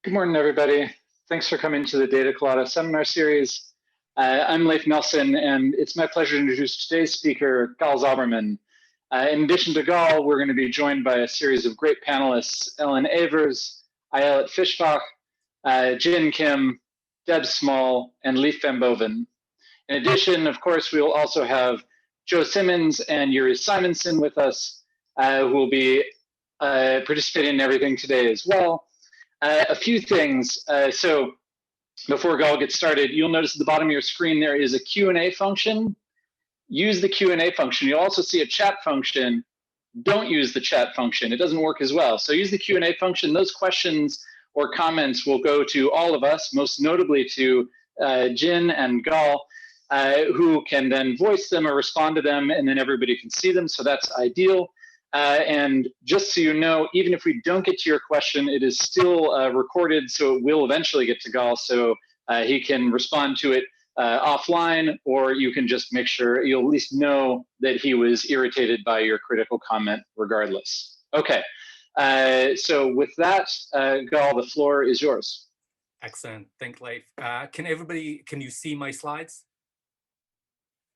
Good morning, everybody. Thanks for coming to the Data Colada seminar series. I'm Leif Nelson, and it's my pleasure to introduce today's speaker, Gal Zauberman. In addition to Gal, we're going to be joined by a series of great panelists, Ellen Avers, Ayelet Fishbach, Jin Kim, Deb Small, and Leif Van Boven. In addition, of course, we will also have Joe Simmons and Yuri Simonson with us, who will be participating in everything today as well. A few things. So before Gal gets started, you'll notice at the bottom of your screen there is a Q&A function. Use the Q&A function. You'll also see a chat function. Don't use the chat function. It doesn't work as well. So use the Q&A function. Those questions or comments will go to all of us, most notably to Jin and Gal, who can then voice them or respond to them, and then everybody can see them. So that's ideal. And just so you know, even if we don't get to your question, it is still recorded, so it will eventually get to Gal, so he can respond to it offline, or you can just make sure you'll at least know that he was irritated by your critical comment regardless. Okay, so with that, Gal, the floor is yours. Excellent, thanks, Leif. Can you see my slides?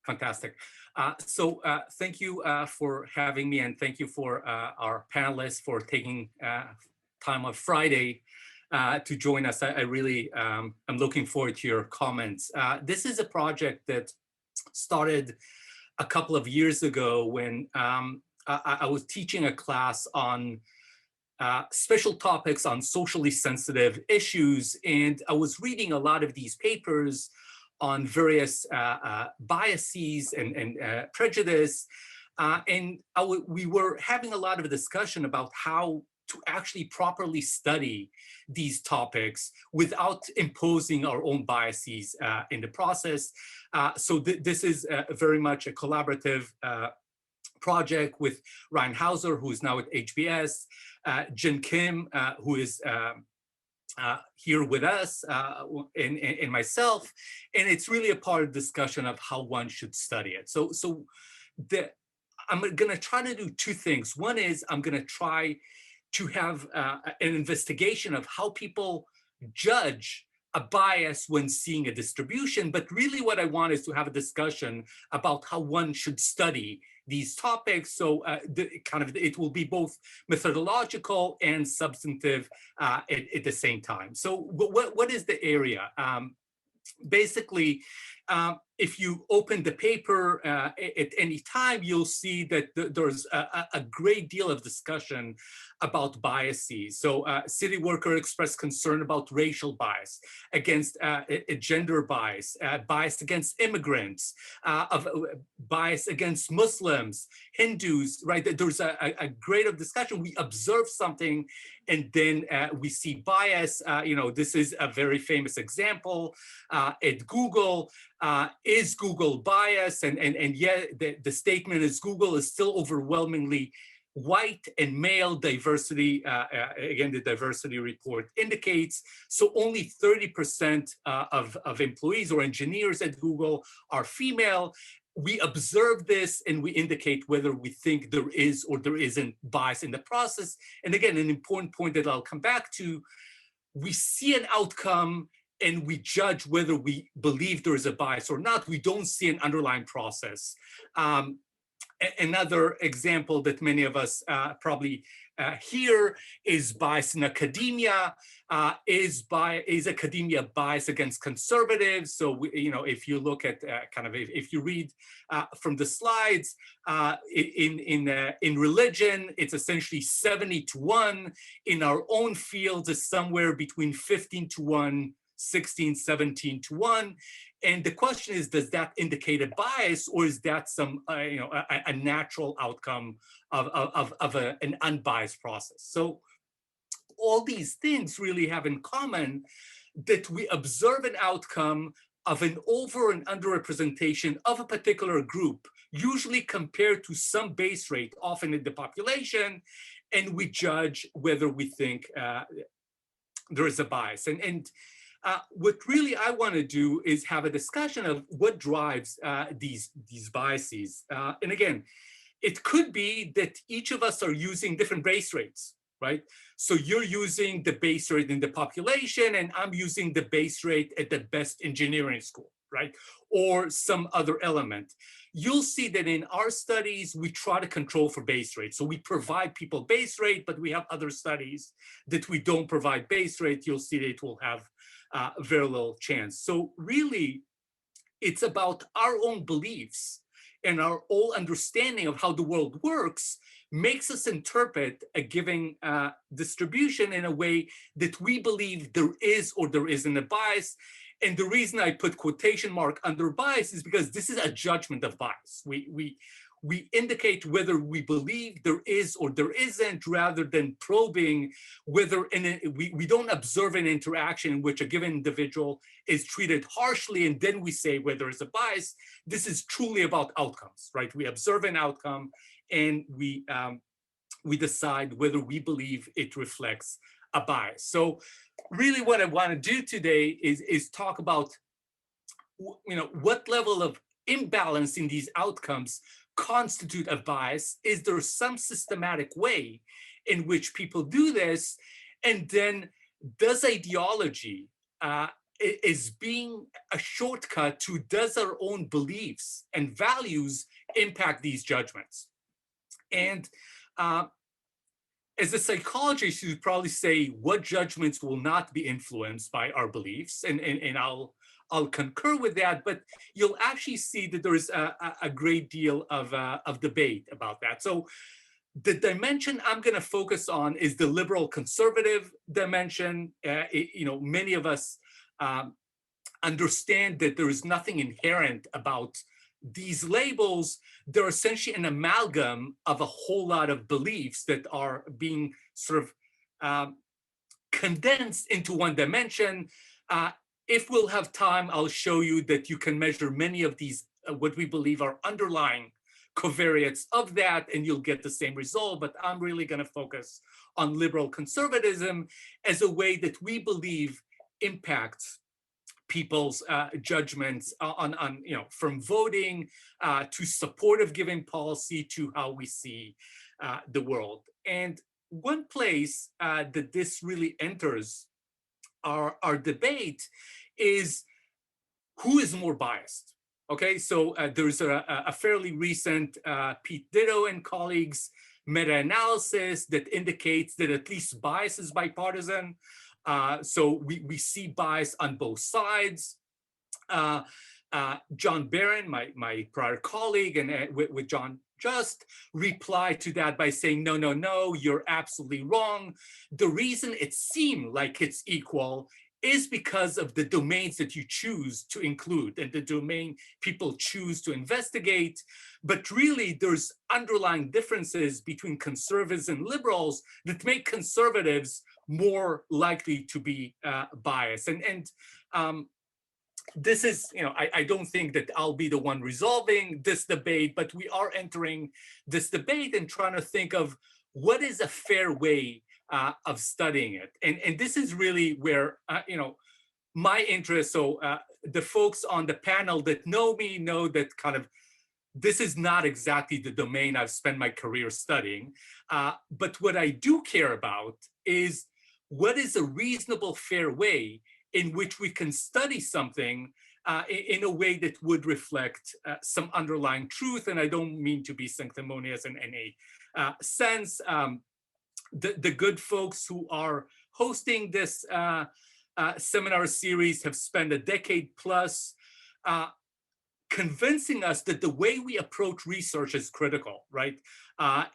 Fantastic. So thank you for having me, and thank you for our panelists for taking time on Friday to join us. I really am looking forward to your comments. This is a project that started a couple of years ago when I was teaching a class on special topics on socially sensitive issues, and I was reading a lot of these papers on various biases and prejudice. And we were having a lot of a discussion about how to actually properly study these topics without imposing our own biases in the process. So this is very much a collaborative project with Ryan Hauser, who is now at HBS, Jin Kim, who is here with us, and myself, and it's really a part of the discussion of how one should study it. So I'm going to try to do two things. One is I'm going to try to have an investigation of how people judge a bias when seeing a distribution, but really what I want is to have a discussion about how one should study these topics. So it will be both methodological and substantive at the same time. So what is the area? Basically, if you open the paper at any time, you'll see that there's a great deal of discussion about biases. So city worker expressed concern about racial bias, against a gender bias, bias against immigrants, bias against Muslims, Hindus, right? There's a great of discussion. We observe something and then we see bias. This is a very famous example at Google. Is Google biased? And yet the statement is Google is still overwhelmingly white and male diversity. Again, the diversity report indicates. So only 30% of employees or engineers at Google are female. We observe this and we indicate whether we think there is or there isn't bias in the process. And again, an important point that I'll come back to, we see an outcome and we judge whether we believe there is a bias or not. We don't see an underlying process. Another example that many of us probably hear is bias in academia. Is academia bias against conservatives? So if you look at if you read from the slides, in religion, it's essentially 70-1. In our own fields, it's somewhere between 15-1. 16, 17-1. And the question is, does that indicate a bias, or is that some, a natural outcome of an unbiased process? So all these things really have in common that we observe an outcome of an over and underrepresentation of a particular group, usually compared to some base rate, often in the population, and we judge whether we think there is a bias. And what really I want to do is have a discussion of what drives these biases. And again, it could be that each of us are using different base rates. right? So you're using the base rate in the population, and I'm using the base rate at the best engineering school, right? Or some other element. You'll see that in our studies, we try to control for base rate. So we provide people base rate, but we have other studies that we don't provide base rate. You'll see that it will have very little chance. So really, it's about our own beliefs and our own understanding of how the world works makes us interpret a given distribution in a way that we believe there is or there isn't a bias. And the reason I put quotation mark under bias is because this is a judgment of bias. We indicate whether we believe there is or there isn't, rather than probing whether we don't observe an interaction in which a given individual is treated harshly, and then we say whether it's a bias. This is truly about outcomes, right? We observe an outcome, and we decide whether we believe it reflects a bias. So really what I want to do today is talk about what level of imbalance in these outcomes constitute a bias. Is there some systematic way in which people do this? And then does ideology is being a shortcut to, does our own beliefs and values impact these judgments? And as a psychologist, you'd probably say what judgments will not be influenced by our beliefs, and I'll concur with that, but you'll actually see that there is a great deal of debate about that. So the dimension I'm going to focus on is the liberal conservative dimension. Many of us understand that there is nothing inherent about these labels. They're essentially an amalgam of a whole lot of beliefs that are being sort of condensed into one dimension. If we'll have time, I'll show you that you can measure many of these, what we believe are underlying covariates of that, and you'll get the same result. But I'm really going to focus on liberal conservatism as a way that we believe impacts people's judgments on from voting to support of given policy to how we see the world. And one place that this really enters our debate is who is more biased. Okay, so there's a fairly recent Pete Ditto and colleagues meta-analysis that indicates that at least bias is bipartisan. So we see bias on both sides. John Barron, my prior colleague, and with John Just, replied to that by saying, no, you're absolutely wrong. The reason it seemed like it's equal is because of the domains that you choose to include and the domain people choose to investigate. But really, there's underlying differences between conservatives and liberals that make conservatives more likely to be biased. And this is, I don't think that I'll be the one resolving this debate, but we are entering this debate and trying to think of what is a fair way of studying it. And this is really where, my interest, so the folks on the panel that know me know that kind of this is not exactly the domain I've spent my career studying. But what I do care about is what is a reasonable, fair way in which we can study something in a way that would reflect some underlying truth. And I don't mean to be sanctimonious in any sense. The good folks who are hosting this seminar series have spent a decade plus convincing us that the way we approach research is critical, right? But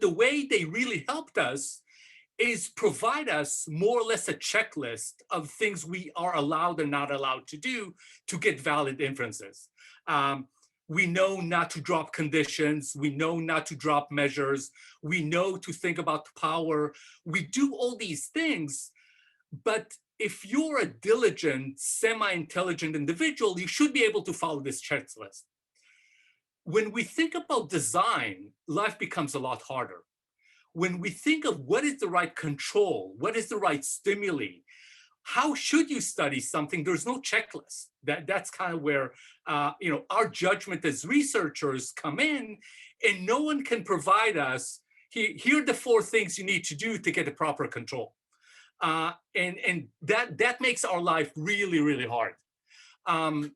the way they really helped us is provide us more or less a checklist of things we are allowed and not allowed to do to get valid inferences. We know not to drop conditions. We know not to drop measures. We know to think about power. We do all these things, but if you're a diligent, semi-intelligent individual, you should be able to follow this checklist. When we think about design, life becomes a lot harder. When we think of what is the right control, what is the right stimuli, how should you study something, there's no checklist. That's kind of where our judgment as researchers come in, and no one can provide us here are the 4 things you need to do to get the proper control. And that makes our life really, really hard. And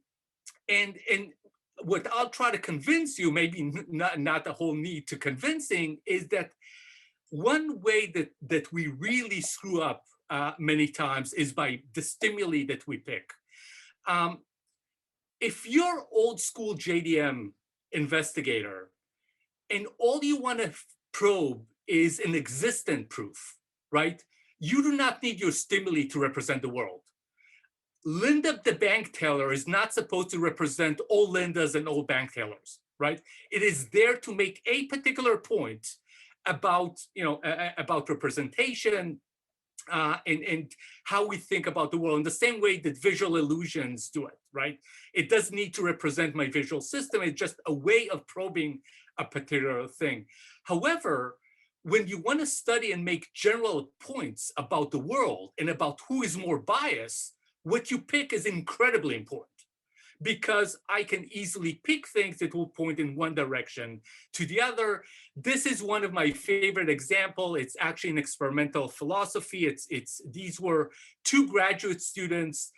what I'll try to convince you, maybe not the whole need to convincing, is that one way that we really screw up many times is by the stimuli that we pick. If you're old school JDM investigator and all you want to probe is an existent proof, right? You do not need your stimuli to represent the world. Linda the bank teller is not supposed to represent all Lindas and all bank tellers, right? It is there to make a particular point about, about representation and how we think about the world in the same way that visual illusions do it, right? It doesn't need to represent my visual system. It's just a way of probing a particular thing. However, when you want to study and make general points about the world and about who is more biased, what you pick is incredibly important, because I can easily pick things that will point in one direction to the other. This is one of my favorite examples. It's actually an experimental philosophy. These were 2 graduate students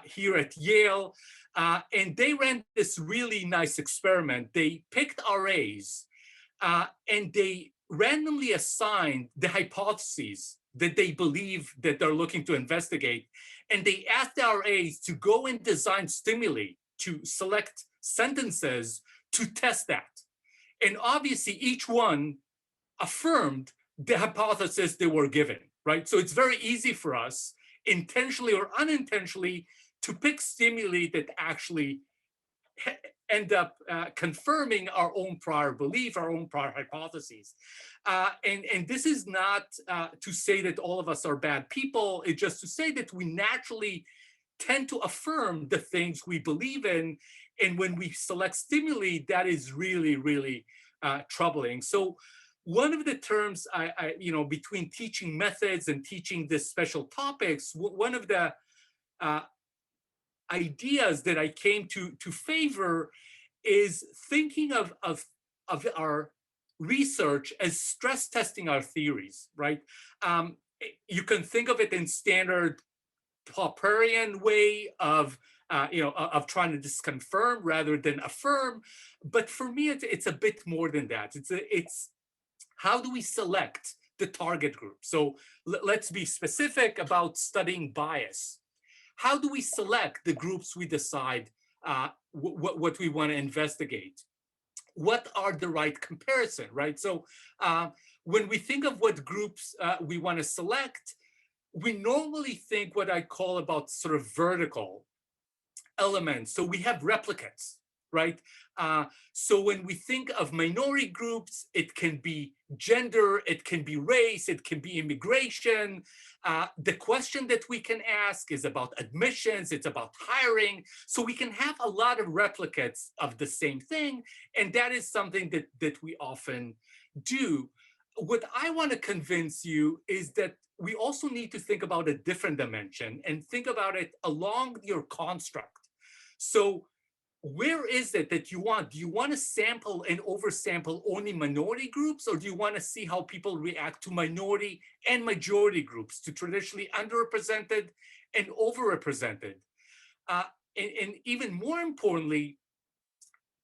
here at Yale, and they ran this really nice experiment. They picked arrays and they randomly assigned the hypotheses that they believe that they're looking to investigate. And they asked the RAs to go and design stimuli to select sentences to test that. And obviously each one affirmed the hypothesis they were given, right? So it's very easy for us, intentionally or unintentionally, to pick stimuli that actually end up confirming our own prior belief, our own prior hypotheses. And this is not to say that all of us are bad people. It's just to say that we naturally tend to affirm the things we believe in. And when we select stimuli, that is really, really troubling. So one of the terms, between teaching methods and teaching this special topics, one of the ideas that I came to favor is thinking of our research as stress testing our theories, right? You can think of it in standard Popperian way of trying to disconfirm rather than affirm. But for me, it's a bit more than that. It's how do we select the target group? So let's be specific about studying bias. How do we select the groups we decide what we want to investigate? What are the right comparison, right? So when we think of what groups we want to select, we normally think what I call about sort of vertical elements. So we have replicates, right? So when we think of minority groups, it can be gender, it can be race, it can be immigration. The question that we can ask is about admissions, it's about hiring. So we can have a lot of replicates of the same thing. And that is something that we often do. What I want to convince you is that we also need to think about a different dimension and think about it along your construct. So where is it that you want? Do you want to sample and oversample only minority groups, or do you want to see how people react to minority and majority groups, to traditionally underrepresented and overrepresented? And even more importantly,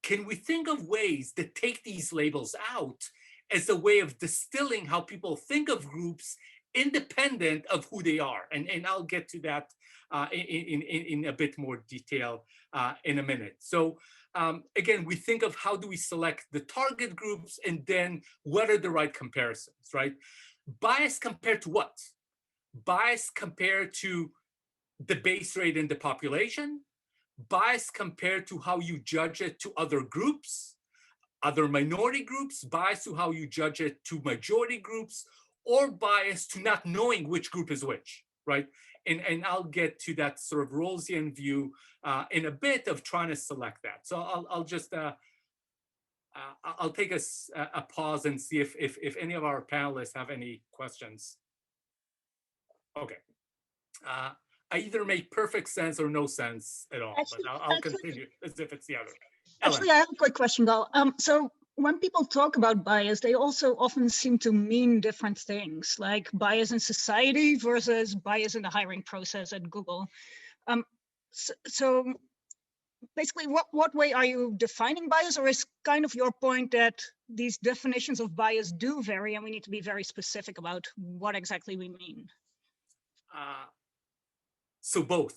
can we think of ways that take these labels out as a way of distilling how people think of groups independent of who they are? And I'll get to that in a bit more detail in a minute. So again, we think of how do we select the target groups, and then what are the right comparisons, right? Bias compared to what? Bias compared to the base rate in the population, bias compared to how you judge it to other groups, other minority groups, bias to how you judge it to majority groups, or bias to not knowing which group is which, right? And I'll get to that sort of Rawlsian view in a bit of trying to select that. So I'll just, I'll take a pause and see if any of our panelists have any questions. Okay. I either make perfect sense or no sense at all, but I'll continue as if it's the other. Actually, I have a quick question, Gal. So when people talk about bias, they also often seem to mean different things, like bias in society versus bias in the hiring process at Google. So basically, what way are you defining bias, or is kind of your point that these definitions of bias do vary and we need to be very specific about what exactly we mean? So both.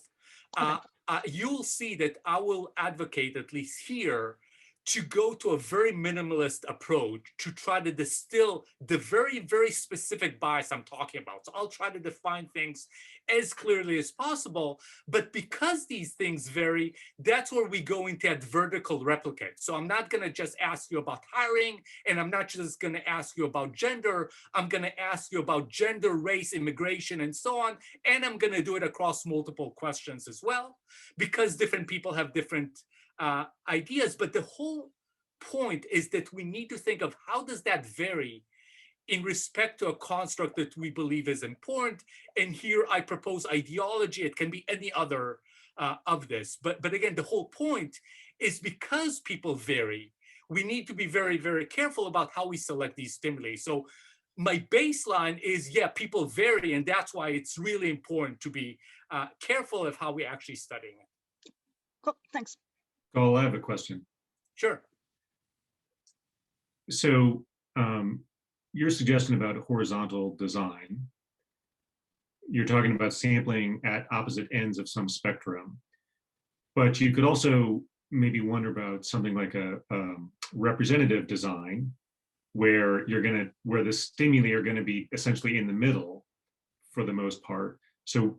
Okay. You'll see that I will advocate, at least here, to go to a very minimalist approach to try to distill the very, very specific bias I'm talking about. So I'll try to define things as clearly as possible. But because these things vary, that's where we go into that vertical replicate. So I'm not going to just ask you about hiring, and I'm not just going to ask you about gender. I'm going to ask you about gender, race, immigration, and so on. And I'm going to do it across multiple questions as well, because different people have different ideas. But the whole point is that we need to think of how does that vary in respect to a construct that we believe is important. And here I propose ideology. It can be any other of this. But again, the whole point is because people vary, we need to be very, very careful about how we select these stimuli. So my baseline is, yeah, people vary. And that's why it's really important to be careful of how we actually studying it. Cool, thanks. Gal, I have a question. Sure. So your suggestion about horizontal design, you're talking about sampling at opposite ends of some spectrum, but you could also maybe wonder about something like a representative design where where the stimuli are going to be essentially in the middle for the most part. So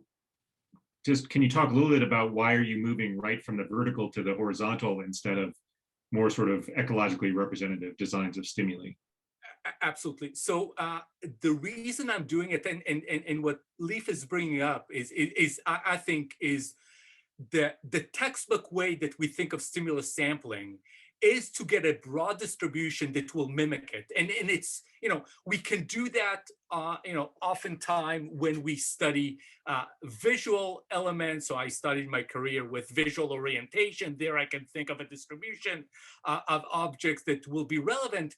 just can you talk a little bit about why are you moving right from the vertical to the horizontal instead of more sort of ecologically representative designs of stimuli? Absolutely. So the reason I'm doing it, and what Leif is bringing up is I think is the textbook way that we think of stimulus sampling is to get a broad distribution that will mimic it. And it's, we can do that, oftentimes when we study visual elements. So I studied my career with visual orientation. There I can think of a distribution of objects that will be relevant.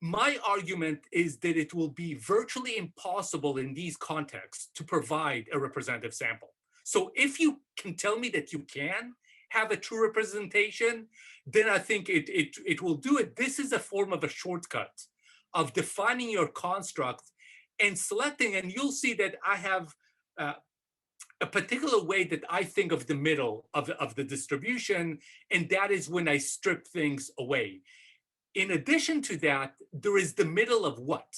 My argument is that it will be virtually impossible in these contexts to provide a representative sample. So if you can tell me that you can have a true representation, then I think it will do it. This is a form of a shortcut of defining your construct and selecting, and you'll see that I have a particular way that I think of the middle of the distribution, and that is when I strip things away. In addition to that, there is the middle of what?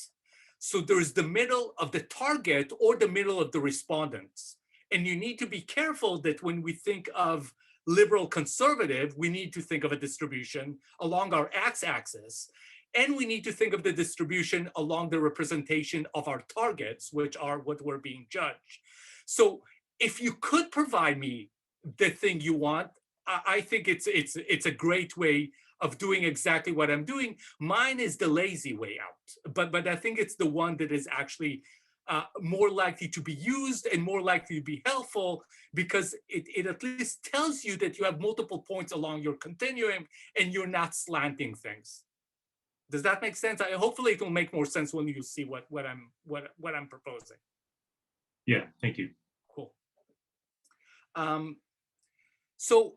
So there is the middle of the target or the middle of the respondents. And you need to be careful that when we think of liberal conservative, we need to think of a distribution along our x-axis. And we need to think of the distribution along the representation of our targets, which are what we're being judged. So if you could provide me the thing you want, I think it's a great way of doing exactly what I'm doing. Mine is the lazy way out, but I think it's the one that is actually more likely to be used and more likely to be helpful, because it at least tells you that you have multiple points along your continuum and you're not slanting things. Does that make sense? Hopefully it will make more sense when you see what I'm proposing. Yeah, thank you. Cool. So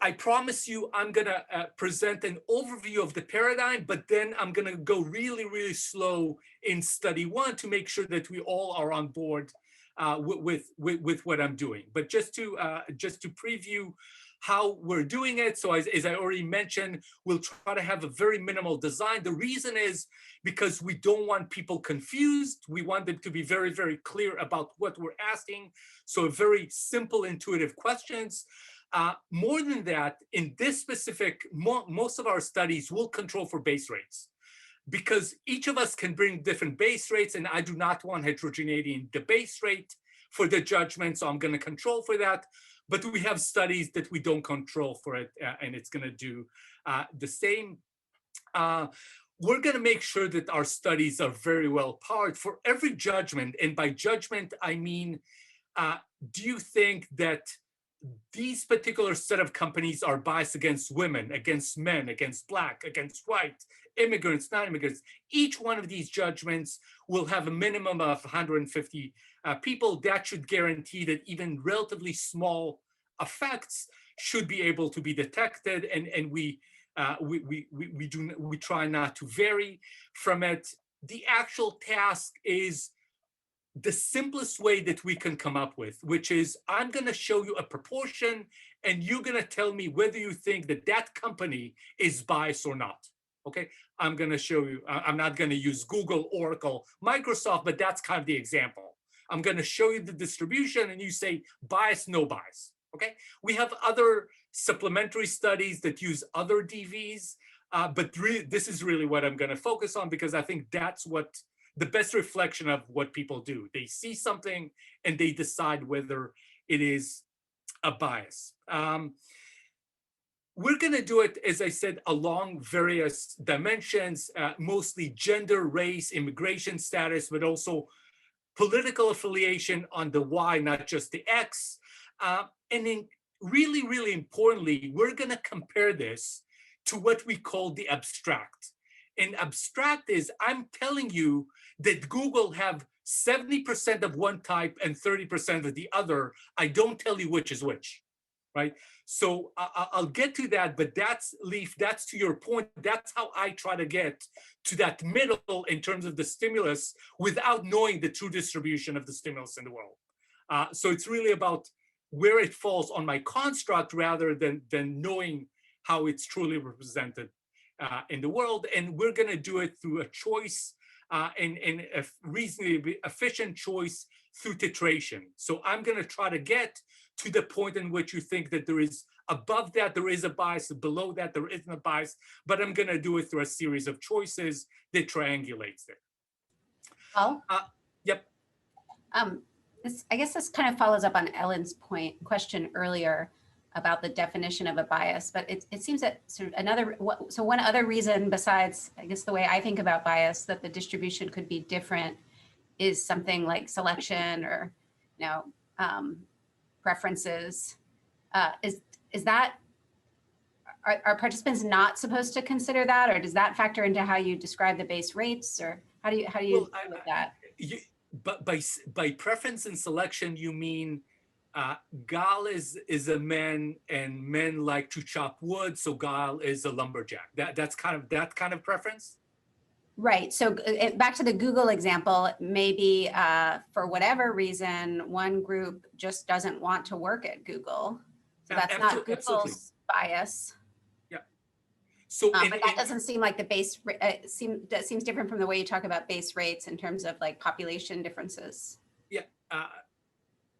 I promise you I'm gonna present an overview of the paradigm, but then I'm gonna go really, really slow in study one to make sure that we all are on board with what I'm doing. But just to preview how we're doing it. So as I already mentioned, we'll try to have a very minimal design. The reason is because we don't want people confused. We want them to be very, very clear about what we're asking. So very simple, intuitive questions. More than that, in this specific, most of our studies will control for base rates, because each of us can bring different base rates, and I do not want heterogeneity in the base rate for the judgment, so I'm going to control for that. But we have studies that we don't control for it, and it's going to do the same. We're going to make sure that our studies are very well powered for every judgment, and by judgment, I mean, do you think that these particular set of companies are biased against women, against men, against Black, against white, immigrants, non-immigrants. Each one of these judgments will have a minimum of 150 people. That should guarantee that even relatively small effects should be able to be detected, and we try not to vary from it. The actual task is the simplest way that we can come up with, which is I'm going to show you a proportion and you're going to tell me whether you think that that company is biased or not. Okay, I'm going to show you, I'm not going to use Google, Oracle, Microsoft, but that's kind of the example. I'm going to show you the distribution and you say bias, no bias. Okay, we have other supplementary studies that use other DVs, but this is really what I'm going to focus on, because I think that's what the best reflection of what people do. They see something and they decide whether it is a bias. We're going to do it, as I said, along various dimensions, mostly gender, race, immigration status, but also political affiliation on the Y, not just the X. And then really, really importantly, we're going to compare this to what we call the abstract. And abstract is, I'm telling you that Google have 70% of one type and 30% of the other. I don't tell you which is which, right? So I'll get to that, but that's, Leif, that's to your point. That's how I try to get to that middle in terms of the stimulus without knowing the true distribution of the stimulus in the world. So it's really about where it falls on my construct rather than knowing how it's truly represented in the world. And we're going to do it through a choice and a reasonably efficient choice through titration. So I'm going to try to get to the point in which you think that there is, above that there is a bias, below that there isn't a bias, but I'm going to do it through a series of choices that triangulates it. Paul? Yep. I guess this kind of follows up on Ellen's question earlier about the definition of a bias, but it seems that sort of one other reason besides, I guess, the way I think about bias, that the distribution could be different is something like selection or, preferences. Is that, are participants not supposed to consider that, or does that factor into how you describe the base rates, or how do you deal with that? But by preference and selection, you mean Gal is a man and men like to chop wood, so Gal is a lumberjack. That's kind of preference? Right. So back to the Google example, maybe for whatever reason, one group just doesn't want to work at Google. So that's not Google's bias. Yeah. So but that doesn't seem like the base, that seems different from the way you talk about base rates in terms of like population differences. Yeah.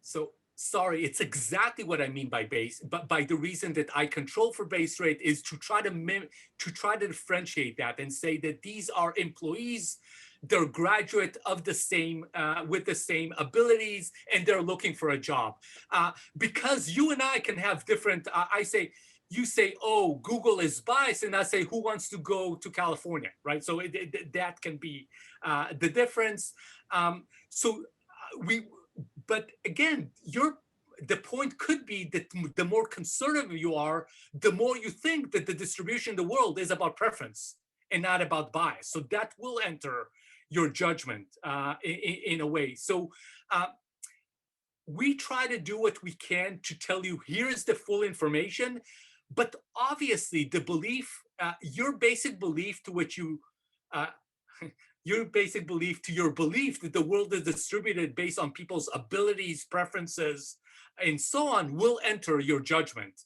So sorry, it's exactly what I mean by base, but by the reason that I control for base rate is to try to differentiate that and say that these are employees, they're graduate of the same, with the same abilities, and they're looking for a job. Because you and I can have different, you say, oh, Google is biased, and I say, who wants to go to California, right? So that can be the difference. But again, the point could be that the more conservative you are, the more you think that the distribution in the world is about preference and not about bias. So that will enter your judgment in a way. So we try to do what we can to tell you, here's the full information, but obviously the belief, your basic belief to which you, your basic belief to your belief that the world is distributed based on people's abilities, preferences, and so on will enter your judgment.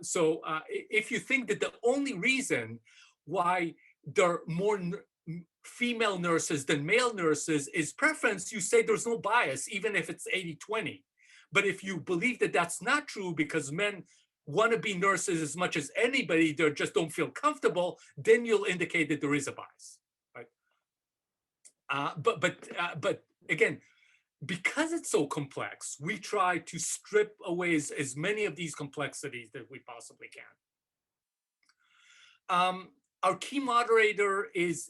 So if you think that the only reason why there are more female nurses than male nurses is preference, you say there's no bias, even if it's 80-20. But if you believe that that's not true because men want to be nurses as much as anybody, they just don't feel comfortable, then you'll indicate that there is a bias. But again, because it's so complex, we try to strip away as many of these complexities that we possibly can. Our key moderator is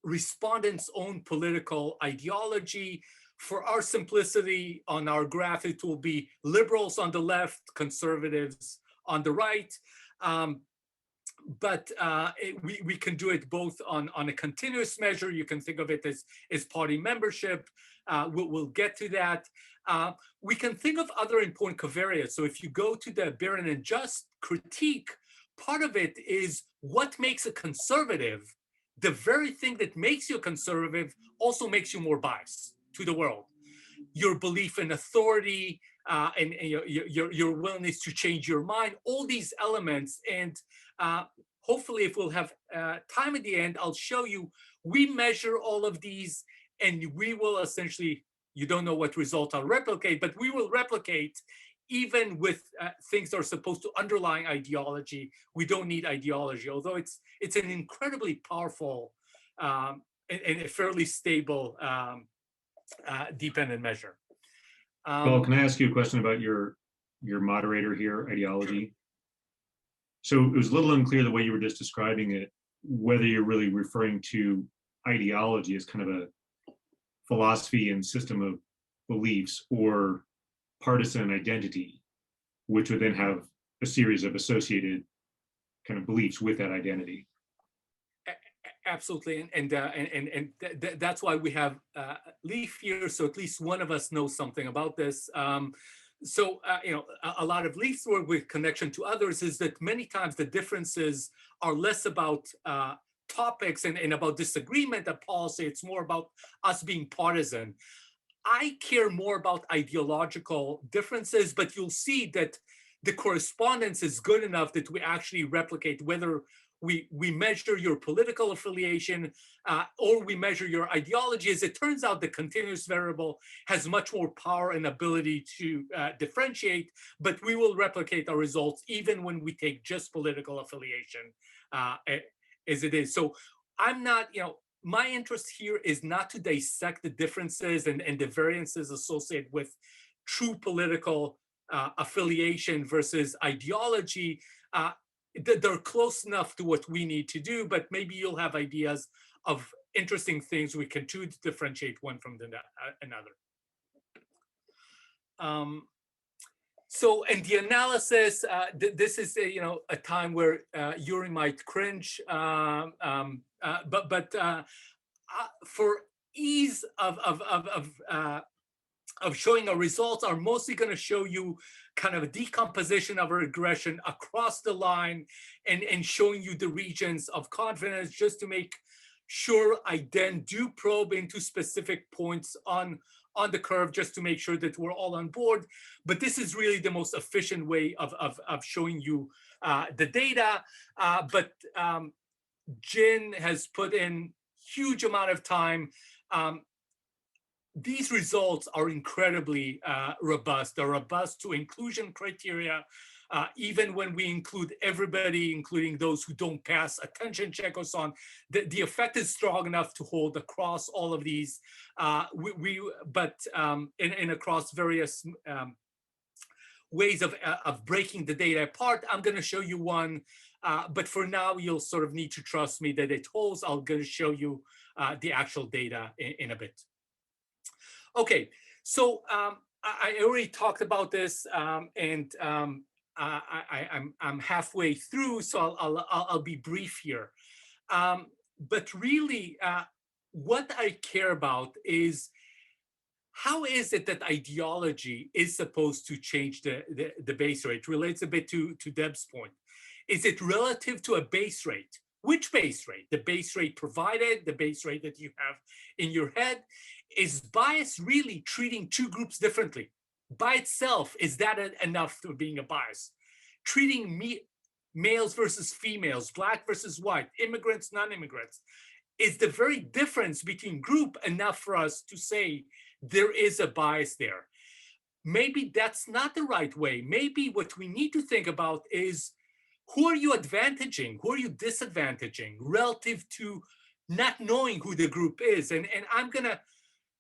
respondents' own political ideology. For our simplicity on our graph, it will be liberals on the left, conservatives on the right. But we can do it both on a continuous measure. You can think of it as party membership. We'll get to that. We can think of other important covariates. So if you go to the Barron and Just critique, part of it is what makes a conservative. The very thing that makes you a conservative also makes you more biased to the world. Your belief in authority and your willingness to change your mind, all these elements. And hopefully, if we'll have time at the end, I'll show you, we measure all of these and we will essentially, you don't know what result I'll replicate, but we will replicate even with things that are supposed to underline ideology. We don't need ideology, although it's an incredibly powerful and a fairly stable dependent measure. Well, can I ask you a question about your moderator here, ideology? Sure. So it was a little unclear the way you were just describing it, whether you're really referring to ideology as kind of a philosophy and system of beliefs, or partisan identity, which would then have a series of associated kind of beliefs with that identity. Absolutely, and that's why we have Leif here, so at least one of us knows something about this. So a lot of Leif's work with connection to others is that many times the differences are less about topics and about disagreement of policy. It's more about us being partisan. I care more about ideological differences, but you'll see that the correspondence is good enough that we actually replicate whether we measure your political affiliation or we measure your ideology. As it turns out, the continuous variable has much more power and ability to differentiate, but we will replicate our results even when we take just political affiliation as it is. So I'm not, my interest here is not to dissect the differences and the variances associated with true political affiliation versus ideology. They're close enough to what we need to do, but maybe you'll have ideas of interesting things we can do to differentiate one from another. So in the analysis, this is a time where Yuri might cringe, but for ease of showing our results, are mostly going to show you kind of a decomposition of a regression across the line and showing you the regions of confidence, just to make sure I then do probe into specific points on the curve, just to make sure that we're all on board. But this is really the most efficient way of showing you the data. But Jin has put in huge amount of time. These results are incredibly robust. They're robust to inclusion criteria, even when we include everybody, including those who don't pass attention check or so on. The effect is strong enough to hold across all of these, but across various ways of breaking the data apart. I'm going to show you one, but for now, you'll sort of need to trust me that it holds. I'm going to show you the actual data in a bit. Okay, so I already talked about this, and I'm halfway through, so I'll be brief here. But really, what I care about is how is it that ideology is supposed to change the base rate? It relates a bit to Deb's point. Is it relative to a base rate? Which base rate? The base rate provided, the base rate that you have in your head? Is bias really treating two groups differently? By itself, is that enough to being a bias? Treating males versus females, black versus white, immigrants, non-immigrants, is the very difference between group enough for us to say there is a bias there? Maybe that's not the right way. Maybe what we need to think about is, who are you advantaging? Who are you disadvantaging relative to not knowing who the group is? And I'm going to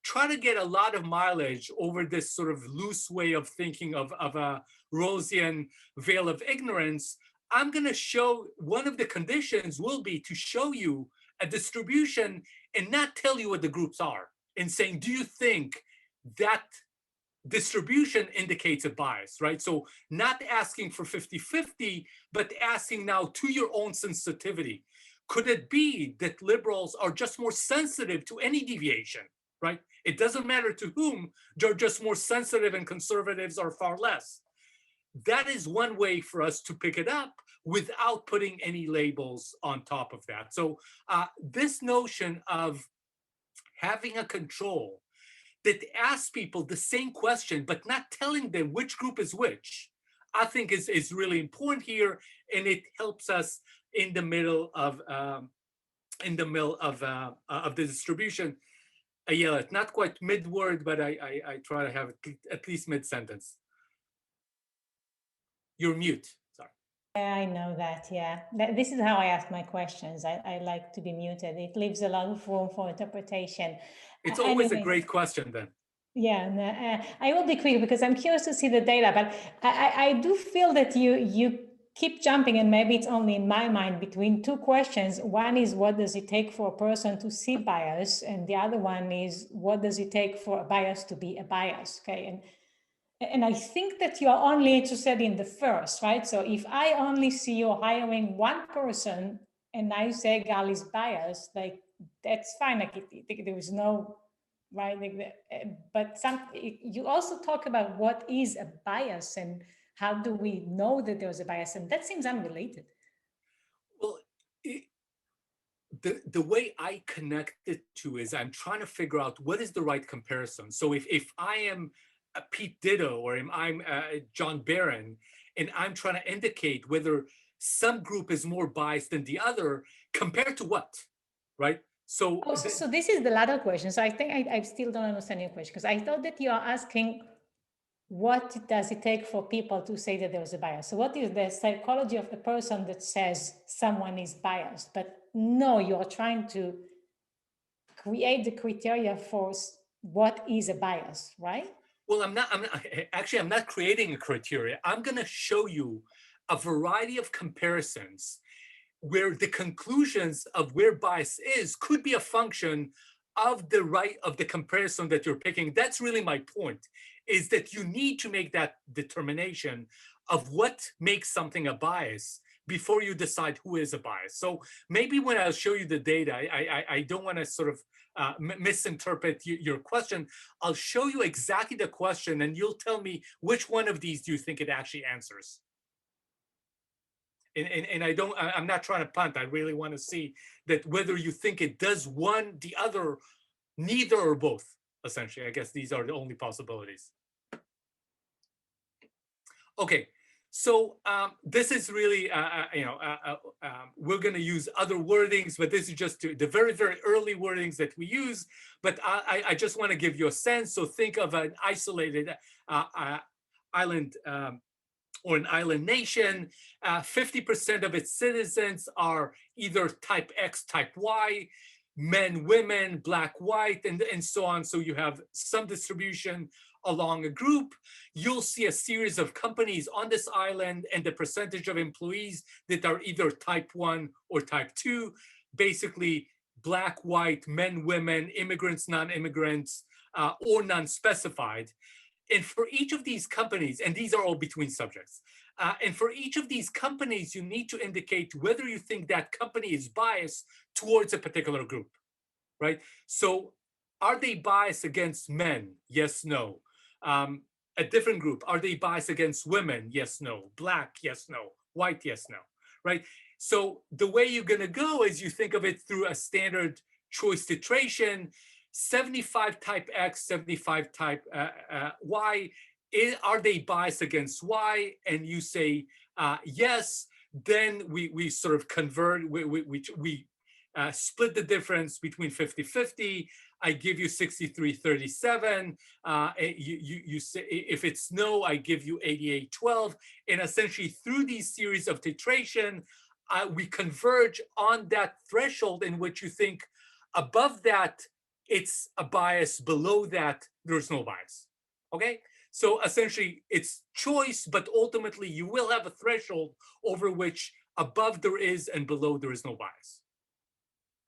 try to get a lot of mileage over this sort of loose way of thinking of a Rosian veil of ignorance. I'm going to show, one of the conditions will be to show you a distribution and not tell you what the groups are, and saying, do you think that distribution indicates a bias, right? So not asking for 50-50, but asking now to your own sensitivity. Could it be that liberals are just more sensitive to any deviation, right? It doesn't matter to whom, they're just more sensitive, and conservatives are far less. That is one way for us to pick it up without putting any labels on top of that. So this notion of having a control that asks people the same question, but not telling them which group is which, I think is really important here, and it helps us in the middle of the distribution. Yale it, not quite mid-word, but I try to have it at least mid-sentence. You're mute. Sorry. I know that, yeah. This is how I ask my questions. I like to be muted. It leaves a lot of room for interpretation. It's always Anyways, a great question then. Yeah, no, I will be quick because I'm curious to see the data, but I do feel that you keep jumping, and maybe it's only in my mind, between two questions. One is, what does it take for a person to see bias? And the other one is, what does it take for a bias to be a bias? Okay, and I think that you're only interested in the first, right? So if I only see you hiring one person and I say Gal is biased, like that's fine. Like there is no, right? But you also talk about what is a bias and how do we know that there's a bias, and that seems unrelated. Well, the way I connect it to is I'm trying to figure out what is the right comparison. So if I am Pete Ditto or I'm John Barron, and I'm trying to indicate whether some group is more biased than the other, compared to what, right? So, so this is the latter question. So I think I still don't understand your question, because I thought that you are asking, what does it take for people to say that there was a bias? So what is the psychology of the person that says someone is biased? But no, you're trying to create the criteria for what is a bias, right? Well, I'm not creating a criteria. I'm going to show you a variety of comparisons where the conclusions of where bias is could be a function of the comparison that you're picking. That's really my point, is that you need to make that determination of what makes something a bias before you decide who is a bias. So maybe when I'll show you the data, I don't want to sort of misinterpret your question. I'll show you exactly the question, and you'll tell me which one of these do you think it actually answers. And I'm not trying to punt. I really want to see that whether you think it does one, the other, neither, or both. Essentially, I guess these are the only possibilities. Okay, so this is really, we're going to use other wordings, but this is just the very, very early wordings that we use. But I just want to give you a sense. So think of an isolated island or an island nation. 50% of its citizens are either type X, type Y, men, women, black, white, and so on. So you have some distribution along a group. You'll see a series of companies on this island and the percentage of employees that are either type 1 or type 2, basically black, white, men, women, immigrants, non-immigrants, or non-specified. And for each of these companies, and these are all between subjects, and for each of these companies, you need to indicate whether you think that company is biased towards a particular group, right? So are they biased against men? Yes, no. A different group, are they biased against women? Yes, no. Black? Yes, no. White? Yes, no, right? So the way you're going to go is you think of it through a standard choice titration. 75 type X, 75 type Y. Are they biased against Y? And you say yes. Then we sort of convert. We split the difference between 50-50. I give you 63-37. You say if it's no, I give you 88-12. And essentially through these series of titration, we converge on that threshold in which you think above that it's a bias, below that there's no bias. Okay, so essentially it's choice, but ultimately you will have a threshold over which above there is and below there is no bias.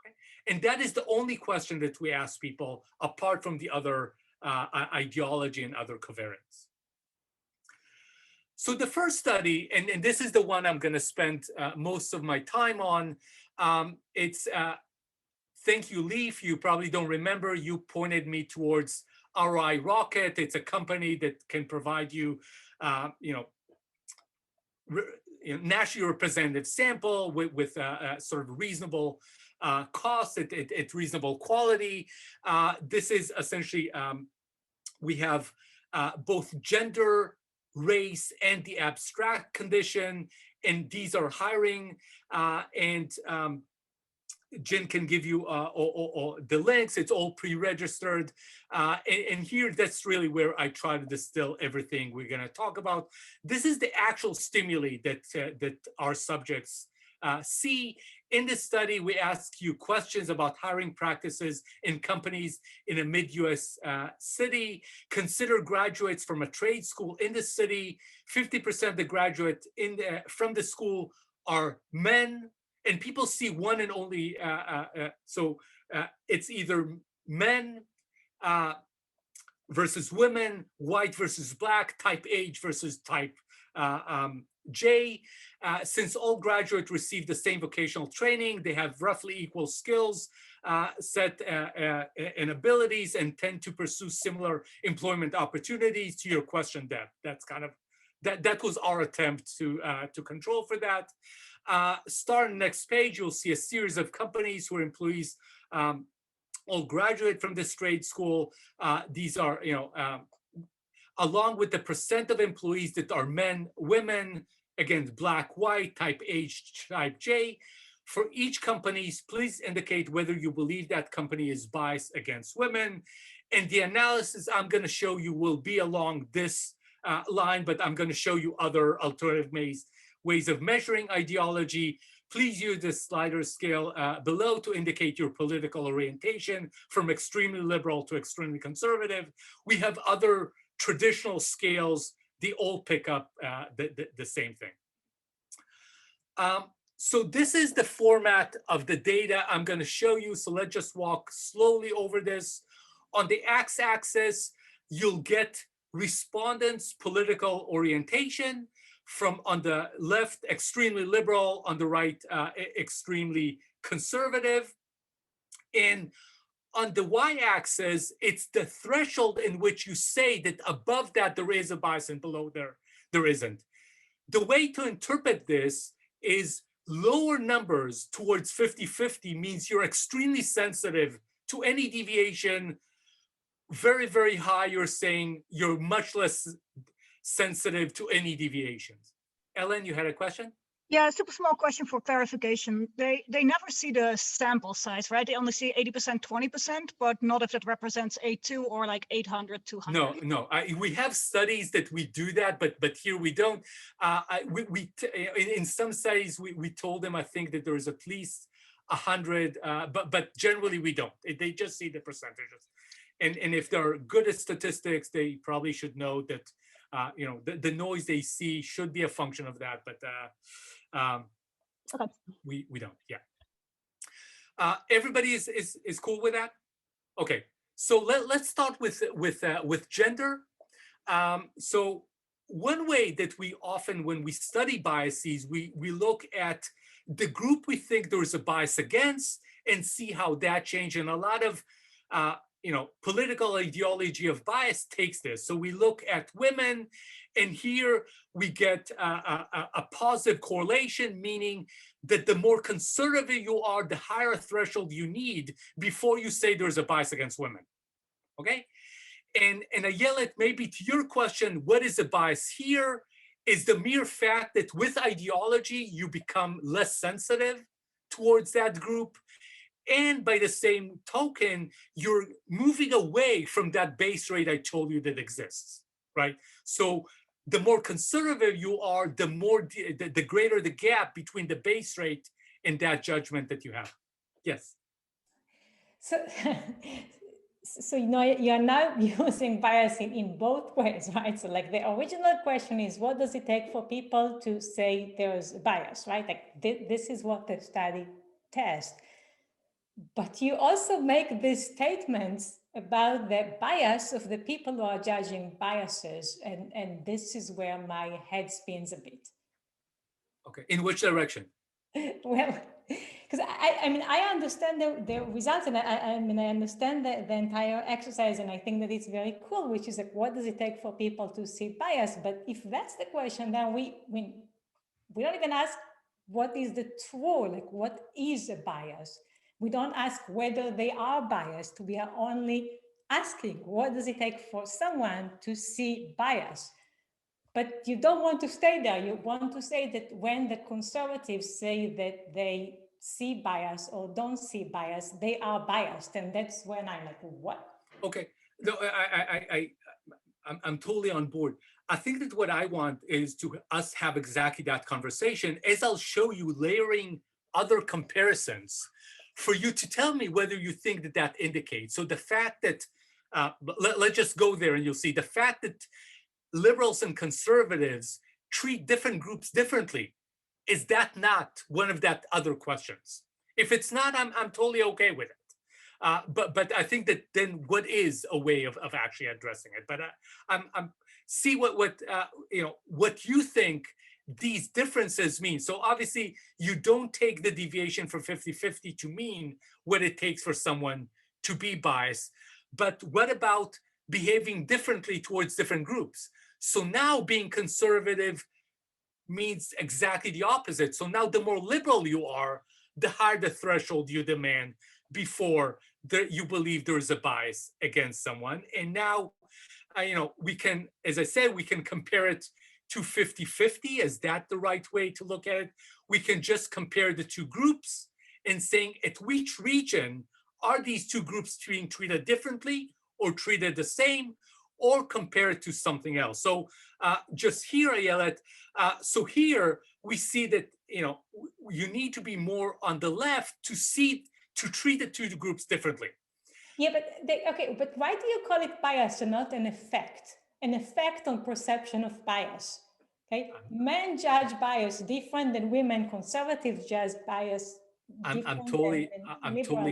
Okay? And that is the only question that we ask people apart from the other ideology and other covariants. So the first study, and this is the one I'm going to spend most of my time on, it's thank you, Leaf. You probably don't remember. You pointed me towards RI Rocket. It's a company that can provide you, nationally representative sample with sort of reasonable cost at reasonable quality. This is essentially, we have both gender, race, and the abstract condition, and these are hiring, and Jen can give you the links. It's all pre-registered. And here, that's really where I try to distill everything we're going to talk about. This is the actual stimuli that our subjects see. In this study, we ask you questions about hiring practices in companies in a mid-US city. Consider graduates from a trade school in the city. 50% of the graduates from the school are men. And people see one and only, it's either men versus women, white versus black, type H versus type J. Since all graduates receive the same vocational training, they have roughly equal skills set and abilities, and tend to pursue similar employment opportunities. To your question, Deb, that's kind of, that was our attempt to control for that. Start next page, you'll see a series of companies where employees all graduate from this trade school. These are, along with the percent of employees that are men, women, again, black, white, type H, type J. For each company, please indicate whether you believe that company is biased against women. And the analysis I'm going to show you will be along this line, but I'm going to show you other alternative ways of measuring ideology. Please use the slider scale below to indicate your political orientation, from extremely liberal to extremely conservative. We have other traditional scales. They all pick up the same thing. So this is the format of the data I'm going to show you. So let's just walk slowly over this. On the x-axis, you'll get respondents' political orientation. From on the left, extremely liberal, on the right, extremely conservative. And on the y-axis, it's the threshold in which you say that above that there is a bias and below there isn't. The way to interpret this is lower numbers towards 50-50 means you're extremely sensitive to any deviation. Very, very high, you're saying you're much less sensitive to any deviations. Ellen, you had a question? Yeah, super small question for clarification. They never see the sample size, right? They only see 80%, 20%, but not if it represents A2 or like 800, 200. No. We have studies that we do that, but here we don't. In some studies, we told them, I think, that there is at least 100, but generally we don't. They just see the percentages. And if they're good at statistics, they probably should know that the noise they see should be a function of that, but okay. we don't. Yeah. Everybody is cool with that? Okay. So let's start with gender. So one way that we often, when we study biases, we look at the group we think there is a bias against and see how that changes. And a lot of political ideology of bias takes this. So we look at women, and here we get a positive correlation, meaning that the more conservative you are, the higher threshold you need before you say there's a bias against women. Okay? And Ayelet, maybe to your question, what is the bias here? Is the mere fact that with ideology, you become less sensitive towards that group. And by the same token, you're moving away from that base rate I told you that exists, right? So the more conservative you are, the more the greater the gap between the base rate and that judgment that you have. Yes. So you're now using bias in both ways, right? So like the original question is, what does it take for people to say there's bias, right? Like this is what the study tests. But you also make these statements about the bias of the people who are judging biases. And this is where my head spins a bit. Okay, in which direction? Well, because I mean, I understand the results, and I mean, I understand the entire exercise, and I think that it's very cool, which is like, what does it take for people to see bias? But if that's the question, then we don't even ask what is the true, like what is a bias? We don't ask whether they are biased. We are only asking, what does it take for someone to see bias? But you don't want to stay there. You want to say that when the conservatives say that they see bias or don't see bias, they are biased. And that's when I'm like, what? Okay, no, I'm totally on board. I think that what I want is to us have exactly that conversation, as I'll show you layering other comparisons for you to tell me whether you think that that indicates. So the fact that, let's just go there and you'll see the fact that liberals and conservatives treat different groups differently, is that not one of that other questions? If it's not, I'm totally okay with it. But I think that then what is a way of actually addressing it? But I'm see what you know, what you think these differences mean. So obviously you don't take the deviation from 50-50 to mean what it takes for someone to be biased. But what about behaving differently towards different groups? So now being conservative means exactly the opposite. So now the more liberal you are, the higher the threshold you demand before you believe there is a bias against someone. And now, you know, we can, as I said, we can compare it to 50-50. Is that the right way to look at it? We can just compare the two groups and saying at which region are these two groups being treated differently or treated the same, or compare it to something else. So just here, Ayelet, so here we see that, you know, you need to be more on the left to treat the two groups differently. Yeah, but okay, but why do you call it bias and not an effect? An effect on perception of bias. Okay, men judge bias different than women. Conservatives judge bias. I'm totally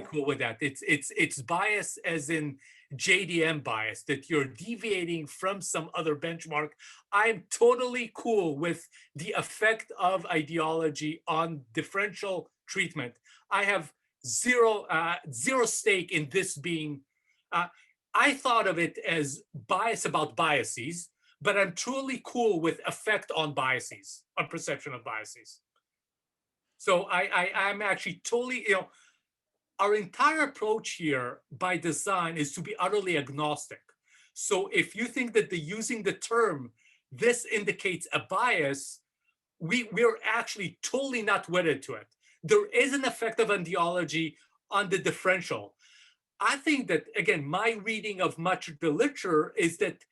cool with that. It's bias as in JDM bias, that you're deviating from some other benchmark. I'm totally cool with the effect of ideology on differential treatment. I have zero stake in this being. I thought of it as bias about biases, but I'm truly cool with effect on biases, on perception of biases. So I'm actually totally, you know, our entire approach here by design is to be utterly agnostic. So if you think that using the term, this indicates a bias, we're actually totally not wedded to it. There is an effect of ideology on the differential. I think that, again, my reading of much of the literature is that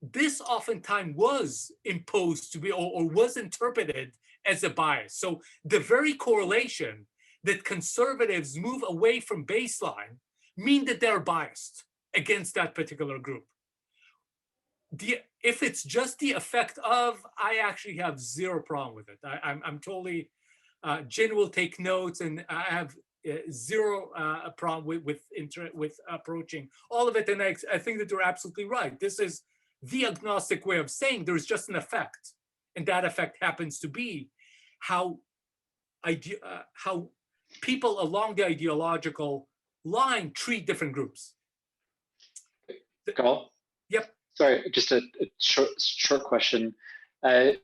this oftentimes was imposed to be or was interpreted as a bias. So the very correlation that conservatives move away from baseline mean that they're biased against that particular group. If it's just the effect of, I actually have zero problem with it. I'm totally, Jen will take notes, and I have zero problem with approaching all of it. And I think that you're absolutely right. This is the agnostic way of saying there's just an effect, and that effect happens to be how people along the ideological line treat different groups. Gal? Yep. Sorry, just a short question. To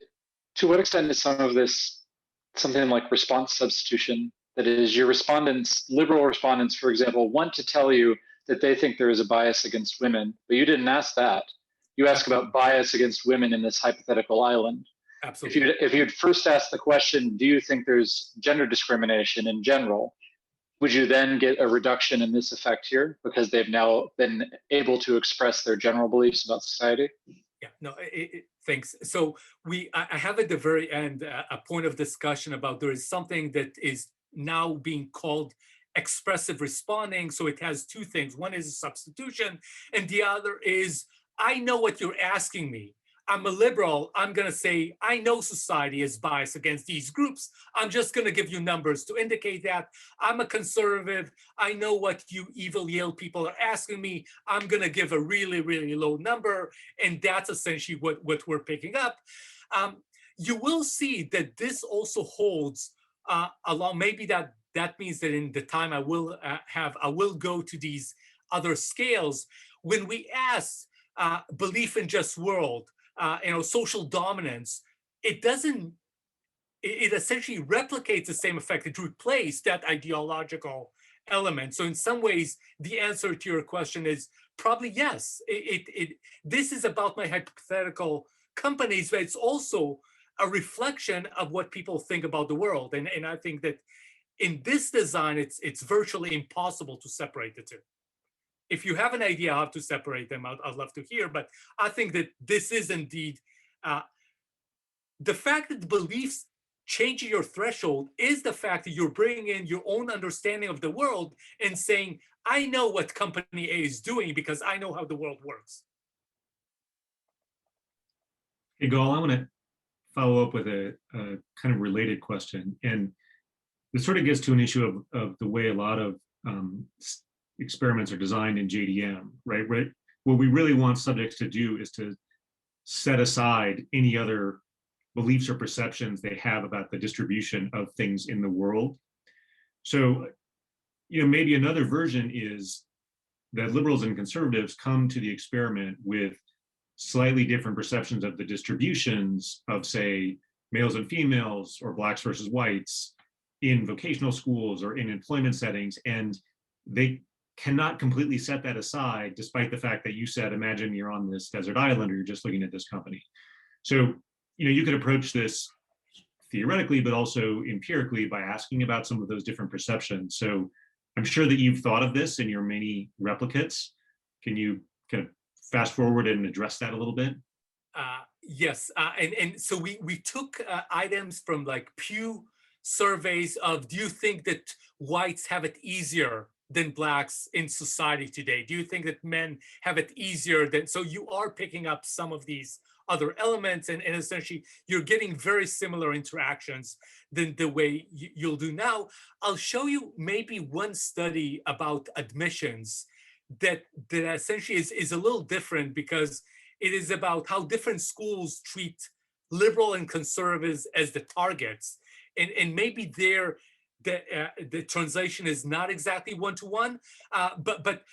what extent is some of this something like response substitution? That is, your respondents, liberal respondents, for example, want to tell you that they think there is a bias against women, but you didn't ask that. You ask about bias against women in this hypothetical island. Absolutely. If you'd first asked the question, do you think there's gender discrimination in general, would you then get a reduction in this effect here because they've now been able to express their general beliefs about society? Yeah, no, thanks. So I have at the very end a point of discussion about there is something that is now being called expressive responding. So it has two things. One is a substitution, and the other is, I know what you're asking me. I'm a liberal, I'm going to say, I know society is biased against these groups. I'm just going to give you numbers to indicate that. I'm a conservative. I know what you evil Yale people are asking me. I'm going to give a really, really low number. And that's essentially what we're picking up. You will see that this also holds along. Maybe that means that in the time I will go to these other scales. When we ask belief in just world, social dominance, it essentially replicates the same effect. It replaced that ideological element. So in some ways, the answer to your question is probably yes. This is about my hypothetical companies, but it's also a reflection of what people think about the world. And I think that in this design, it's virtually impossible to separate the two. If you have an idea how to separate them, I'd love to hear. But I think that this is indeed the fact that the beliefs changing your threshold is the fact that you're bringing in your own understanding of the world and saying, I know what company A is doing because I know how the world works. Hey, Gal, I want to follow up with a kind of related question. And this sort of gets to an issue of the way a lot of experiments are designed in JDM, right? What we really want subjects to do is to set aside any other beliefs or perceptions they have about the distribution of things in the world. So, maybe another version is that liberals and conservatives come to the experiment with slightly different perceptions of the distributions of, say, males and females or blacks versus whites in vocational schools or in employment settings, and they cannot completely set that aside, despite the fact that you said, imagine you're on this desert island or you're just looking at this company. So, you could approach this theoretically, but also empirically by asking about some of those different perceptions. So I'm sure that you've thought of this in your many replicates. Can you kind of fast forward and address that a little bit? Yes, and so we took items from like Pew surveys of, do you think that whites have it easier than blacks in society today? Do you think that men have it easier than, so you are picking up some of these other elements, and essentially you're getting very similar interactions than the way you'll do now. I'll show you maybe one study about admissions that essentially is a little different, because it is about how different schools treat liberal and conservatives as the targets. And maybe there, the translation is not exactly one-to-one, but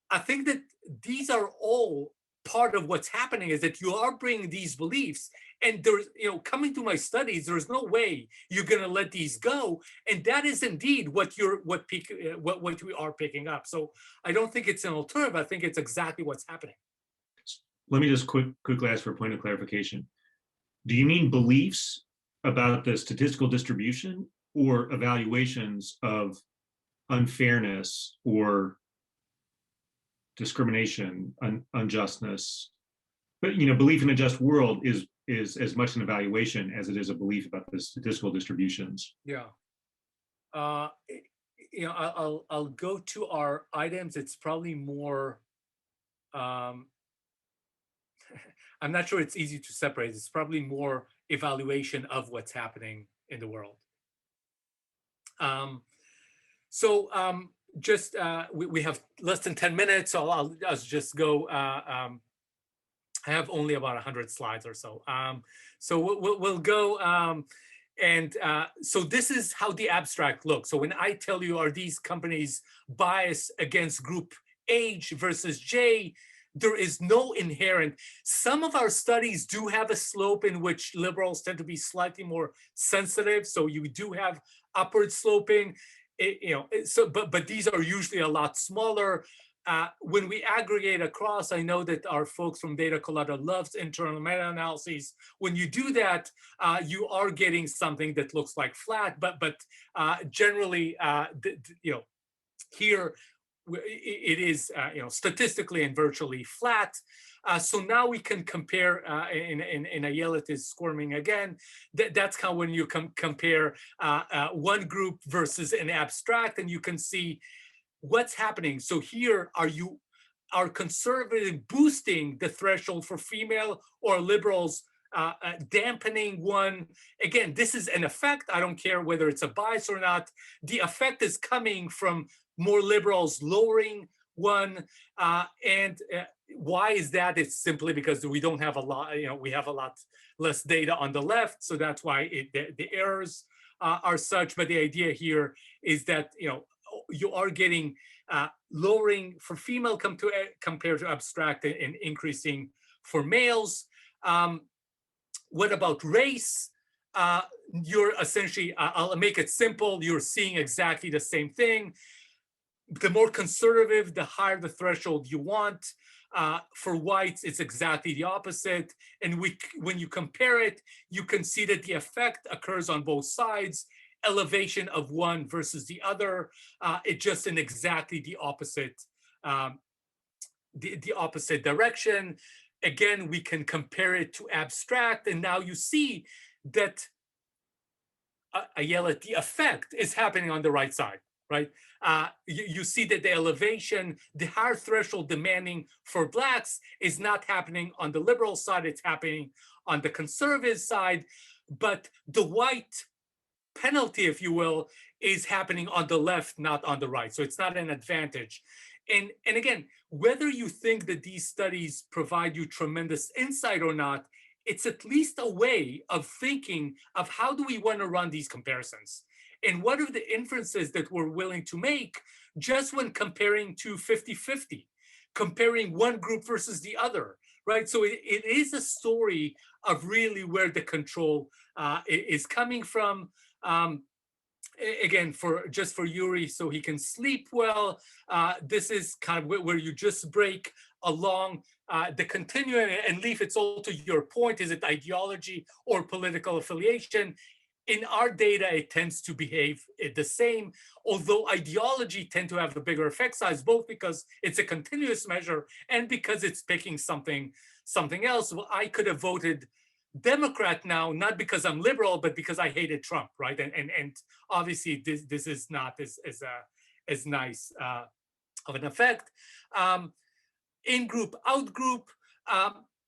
I think that these are all part of what's happening, is that you are bringing these beliefs, and there's, coming to my studies, there's no way you're going to let these go. And that is indeed what we are picking up. So I don't think it's an alternative. I think it's exactly what's happening. Let me just quickly ask for a point of clarification. Do you mean beliefs about the statistical distribution or evaluations of unfairness or discrimination, unjustness? But belief in a just world is as much an evaluation as it is a belief about the statistical distributions. Yeah. I'll go to our items. It's probably more. I'm not sure it's easy to separate. It's probably more evaluation of what's happening in the world. Just we have less than 10 minutes, so I'll just go. I have only about 100 slides or so. So we'll go. So this is how the abstract looks. So when I tell you, are these companies biased against group H versus J, there is no inherent. Some of our studies do have a slope in which liberals tend to be slightly more sensitive. So you do have upward sloping. But these are usually a lot smaller. When we aggregate across, I know that our folks from Data Colada loves internal meta-analyses. When you do that, you are getting something that looks like flat, but generally, here it is statistically and virtually flat. So now we can compare, in a Yale it is squirming again. That's how when you compare one group versus an abstract, and you can see what's happening. So here, are you are conservative boosting the threshold for female, or liberals dampening one? Again, this is an effect. I don't care whether it's a bias or not. The effect is coming from more liberals lowering one. Why is that? It's simply because we don't have a lot, we have a lot less data on the left. So that's why the errors are such. But the idea here is that, you are getting lowering for female compared to abstract, and increasing for males. What about race? You're essentially, I'll make it simple, you're seeing exactly the same thing. The more conservative, the higher the threshold you want. For whites, it's exactly the opposite. And when you compare it, you can see that the effect occurs on both sides. Elevation of one versus the other, it's just in exactly the opposite, the opposite direction. Again, we can compare it to abstract, and now you see that I yell at the effect is happening on the right side, right? You see that the elevation, the higher threshold demanding for blacks is not happening on the liberal side, it's happening on the conservative side, but the white penalty, if you will, is happening on the left, not on the right. So it's not an advantage. And again, whether you think that these studies provide you tremendous insight or not, it's at least a way of thinking of how do we want to run these comparisons? And what are the inferences that we're willing to make just when comparing to 50-50, comparing one group versus the other, right? So it is a story of really where the control is coming from. Again, just for Yuri, so he can sleep well. This is kind of where you just break along the continuum. And Leif, it's all to your point. Is it ideology or political affiliation? In our data, it tends to behave the same, although ideology tend to have a bigger effect size, both because it's a continuous measure and because it's picking something else. Well, I could have voted Democrat now, not because I'm liberal, but because I hated Trump, right? And obviously this is not as nice of an effect. In-group, out-group,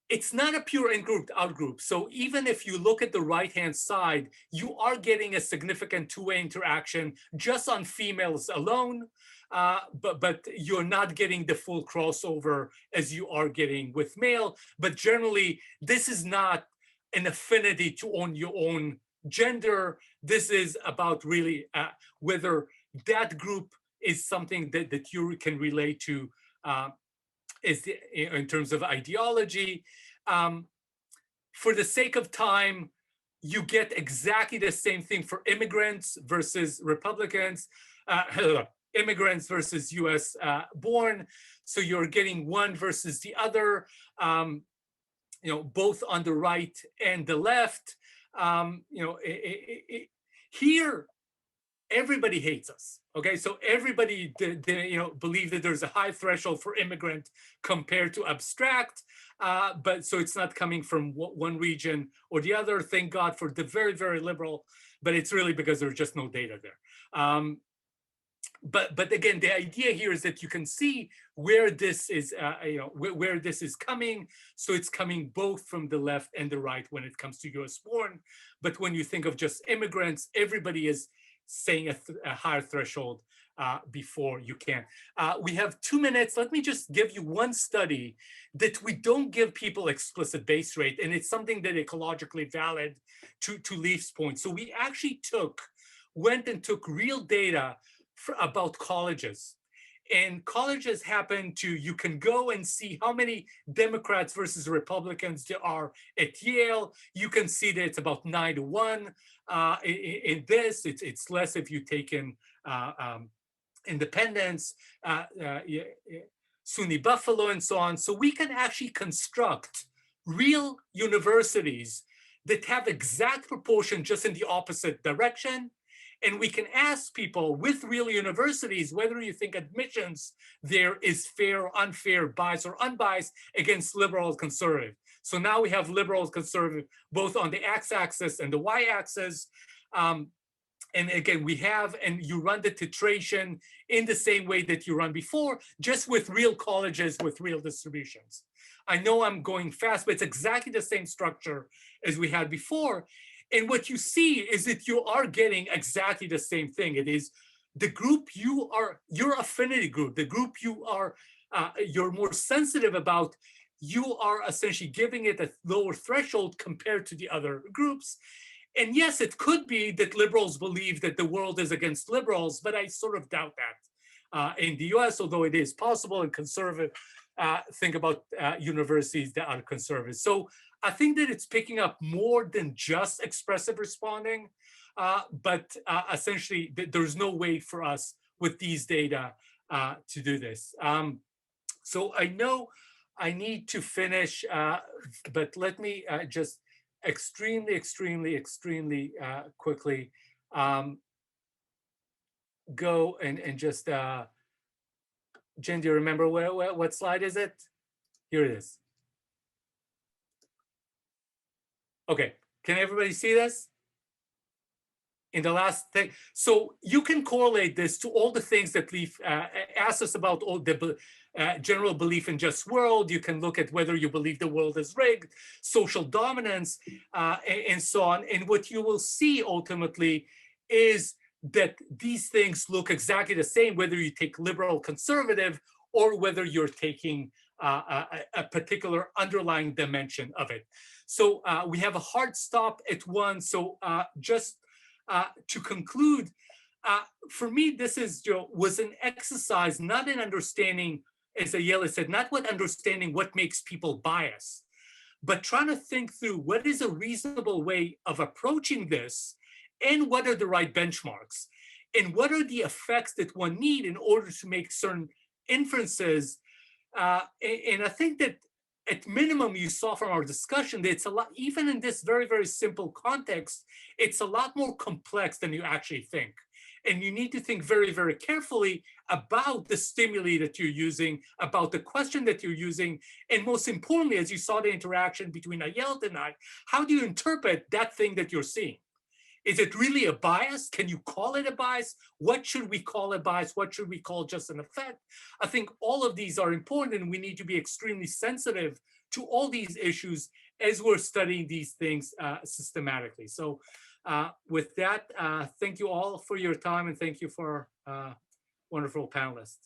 it's not a pure in-group, out-group. So even if you look at the right-hand side, you are getting a significant two-way interaction just on females alone, but you're not getting the full crossover as you are getting with male. But generally, this is not an affinity to own your own gender. This is about really whether that group is something that you can relate to in terms of ideology. For the sake of time, you get exactly the same thing for immigrants versus Republicans, immigrants versus US born. So you're getting one versus the other. Both on the right and the left. Here, everybody hates us. Okay, so everybody believe that there's a high threshold for immigrant compared to abstract, but so it's not coming from one region or the other. Thank God for the very, very liberal, but it's really because there's just no data there. But again, the idea here is that you can see where this is, where this is coming. So it's coming both from the left and the right when it comes to US born. But when you think of just immigrants, everybody is saying a higher threshold before you can. We have 2 minutes. Let me just give you one study that we don't give people explicit base rate, and it's something that ecologically valid to Leif's point. So we actually went and took real data about colleges. And colleges you can go and see how many Democrats versus Republicans there are at Yale. You can see that it's about 9-1. In this, it's less if you take in independents, SUNY Buffalo, and so on. So we can actually construct real universities that have exact proportion just in the opposite direction. And we can ask people with real universities whether you think admissions there is fair or unfair, biased or unbiased against liberal or conservative. So now we have liberal and conservative both on the x-axis and the y-axis. And again, and you run the titration in the same way that you run before, just with real colleges, with real distributions. I know I'm going fast, but it's exactly the same structure as we had before. And what you see is that you are getting exactly the same thing. It is the group your affinity group, the group you're more sensitive about, you are essentially giving it a lower threshold compared to the other groups. And yes, it could be that liberals believe that the world is against liberals, but I sort of doubt that in the US, although it is possible, and conservative, think about universities that are conservative. So I think that it's picking up more than just expressive responding, but essentially there's no way for us with these data to do this. So I know I need to finish, but let me just extremely quickly go and just, Jen, do you remember what slide is it? Here it is. Okay, can everybody see this? In the last thing, so you can correlate this to all the things that Leif asked us about, all the general belief in just world. You can look at whether you believe the world is rigged, social dominance, and so on. And what you will see ultimately is that these things look exactly the same, whether you take liberal, conservative, or whether you're taking a particular underlying dimension of it. So we have a hard stop at 1. So just to conclude, for me, this was an exercise, not in understanding, as Yale said, not what understanding what makes people biased, but trying to think through what is a reasonable way of approaching this, and what are the right benchmarks, and what are the effects that one need in order to make certain inferences. And I think that at minimum, you saw from our discussion that it's a lot, even in this very simple context, it's a lot more complex than you actually think. And you need to think very carefully about the stimuli that you're using, about the question that you're using, and most importantly, as you saw the interaction between Ayel and I, how do you interpret that thing that you're seeing? Is it really a bias? Can you call it a bias? What should we call a bias? What should we call just an effect? I think all of these are important, and we need to be extremely sensitive to all these issues as we're studying these things systematically. So with that, thank you all for your time, and thank you for wonderful panelists.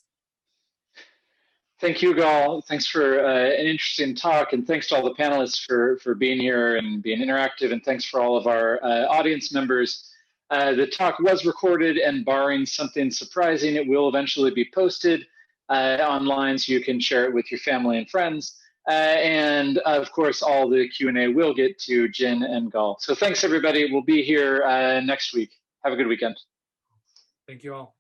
Thank you, Gal. Thanks for an interesting talk, and thanks to all the panelists for being here and being interactive, and thanks for all of our audience members. The talk was recorded, and barring something surprising, it will eventually be posted online so you can share it with your family and friends. And of course, all the Q&A will get to Jin and Gal. So thanks, everybody. We'll be here next week. Have a good weekend. Thank you all.